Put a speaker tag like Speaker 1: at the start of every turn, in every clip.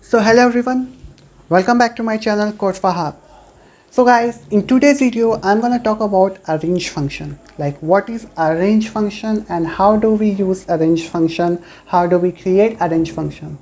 Speaker 1: So hello everyone, welcome back to my channel Coach Fahad. So guys, in today's video I'm gonna talk about a range function. Like what is a range function and how do we use a range function, how do we create a range function.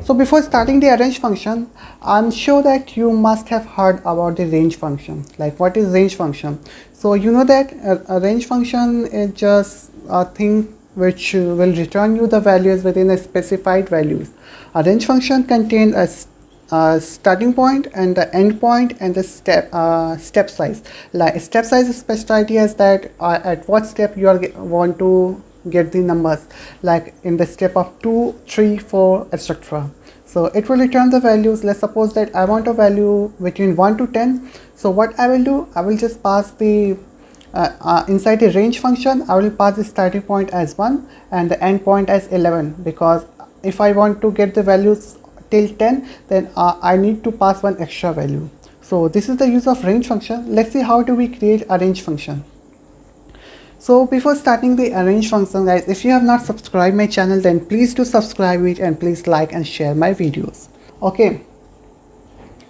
Speaker 1: So before starting the range function, I'm sure that you must have heard about the range function. Like what is range function? So you know that a range function is just a thing which will return you the values within a specified values. A range function contains a starting point and the end point and the step size. Like step size is specified as that at what step you want to get the numbers, like in the step of 2, 3, 4, etc. So it will return the values. Let's suppose that I want a value between 1 to 10. So what I will do, I will just pass the inside the range function, I will pass the starting point as 1 and the end point as 11, because if I want to get the values till 10, then I need to pass one extra value. So this is the use of range function. Let's see how do we create a range function. So before starting the arrange function guys, if you have not subscribed my channel, then please do subscribe it and please like and share my videos. Okay,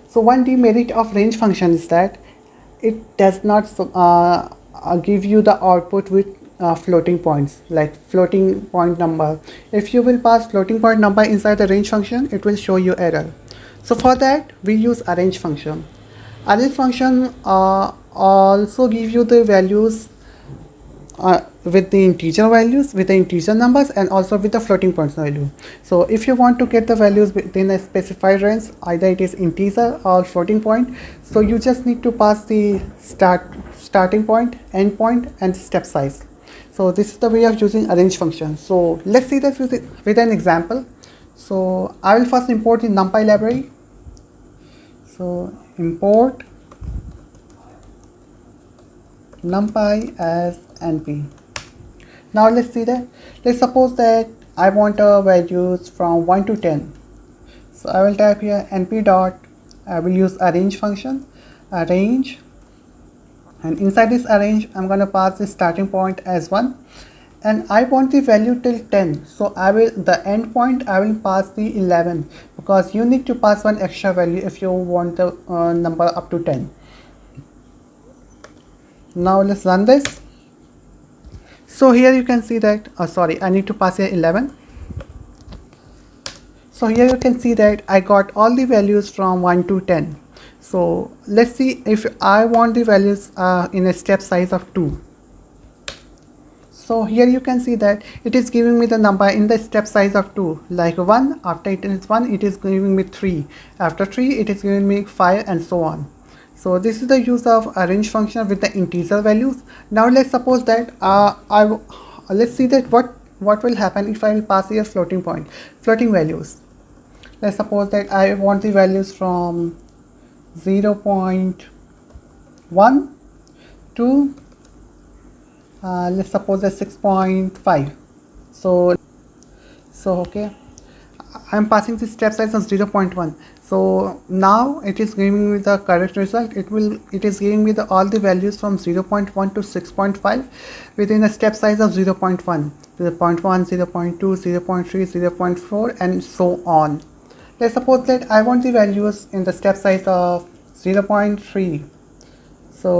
Speaker 1: so one demerit of range function is that it does not give you the output with floating points, like floating point number. If you will pass floating point number inside the range function, it will show you error. So for that we use arrange function. Arrange function also give you the values with the integer values, with the integer numbers, and also with the floating points value. So if you want to get the values within a specified range, either it is integer or floating point, so you just need to pass the starting point, end point, and step size. So this is the way of using arrange function. So let's see that with an example. So I will first import the NumPy library. So import NumPy as NP. Now let's see that. Let's suppose that I want values from 1 to 10. So I will type here np dot, I will use arrange function, arrange, and inside this arrange I'm going to pass the starting point as 1 and I want the value till 10. So I will, the end point I will pass the 11, because you need to pass one extra value if you want the number up to 10. Now let's run this. So here you can see that, sorry, I need to pass here 11. So here you can see that I got all the values from 1 to 10. So let's see if I want the values in a step size of 2. So here you can see that it is giving me the number in the step size of 2, like 1, after it is 1 it is giving me 3, after 3 it is giving me 5, and so on. So this is the use of arrange function with the integer values. Now let's suppose that let's see that what will happen if I will pass here floating values. Let's suppose that I want the values from 0.1 to let's suppose that 6.5. So okay, I'm passing the step size of 0.1. So now it is giving me the correct result. It is giving me all the values from 0.1 to 6.5 within a step size of 0.1, 0.1, 0.2, 0.3, 0.4, and so on. Let's suppose that I want the values in the step size of 0.3. So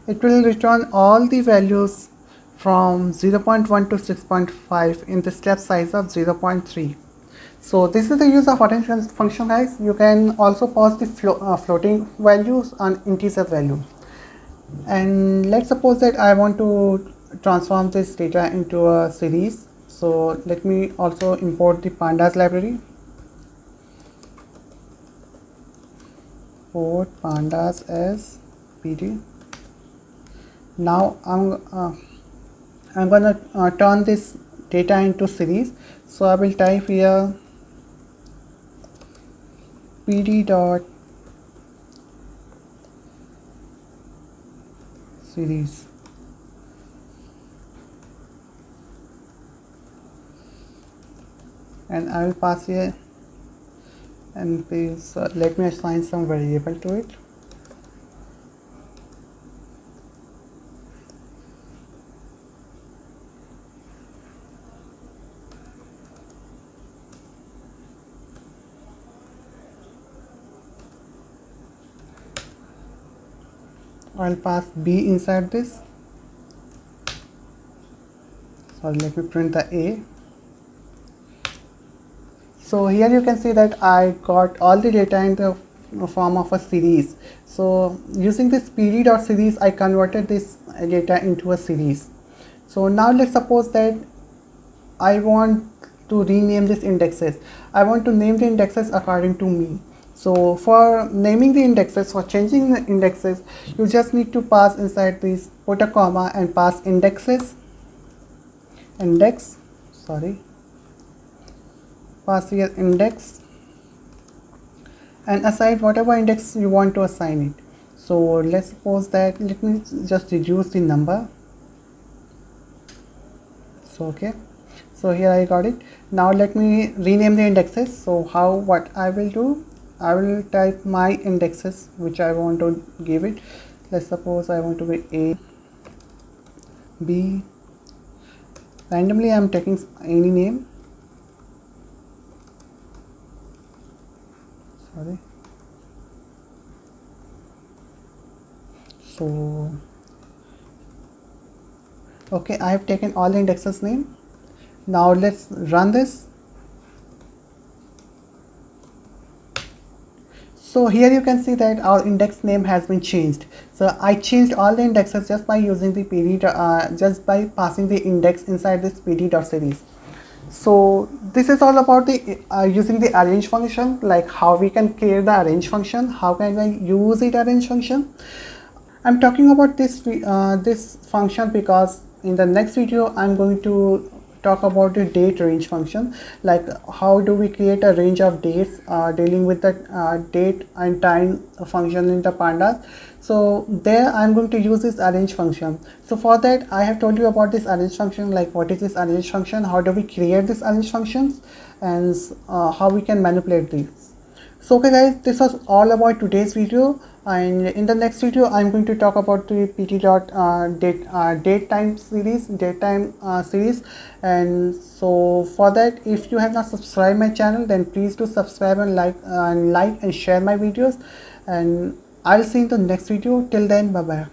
Speaker 1: it will return all the values from 0.1 to 6.5 in the step size of 0.3. So this is the use of arrange function guys. You can also pass the floating values on integer value. And let's suppose that I want to transform this data into a series. So let me also import the pandas library. Import pandas as pd. Now I'm gonna turn this data into series. So I will type here pd dot series. And I will pass here, and please let me assign some variable to it. I'll pass B inside this. Sorry, let me print the A. So here you can see that I got all the data in the form of a series. So using this pd.series, I converted this data into a series. So now let's suppose that I want to rename these indexes. I want to name the indexes according to me. So for naming the indexes, for changing the indexes, you just need to pass inside this, put a comma and pass indexes, index, sorry, pass here index and assign whatever index you want to assign it. So let's suppose that, let me just reduce the number. So okay, so here I got it. Now let me rename the indexes. So what I will do, I will type my indexes which I want to give it. Let's suppose I want to be A, B, randomly I am taking any name, sorry. So okay, I have taken all the indexes name. Now let's run this. So here you can see that our index name has been changed. So I changed all the indexes just by using the pd, just by passing the index inside this pd.series. So this is all about the using the arrange function, like how we can create the arrange function, how can I use it arrange function. I'm talking about this function because in the next video I'm going to talk about the date range function, like how do we create a range of dates dealing with the date and time function in the pandas. So there I'm going to use this arrange function. So for that I have told you about this arrange function, like what is this arrange function, how do we create this arrange functions, and how we can manipulate these. So okay guys, this was all about today's video, and in the next video I'm going to talk about the date time series. And so for that, if you have not subscribed my channel, then please do subscribe and like and share my videos, and I'll see you in the next video. Till then, bye bye.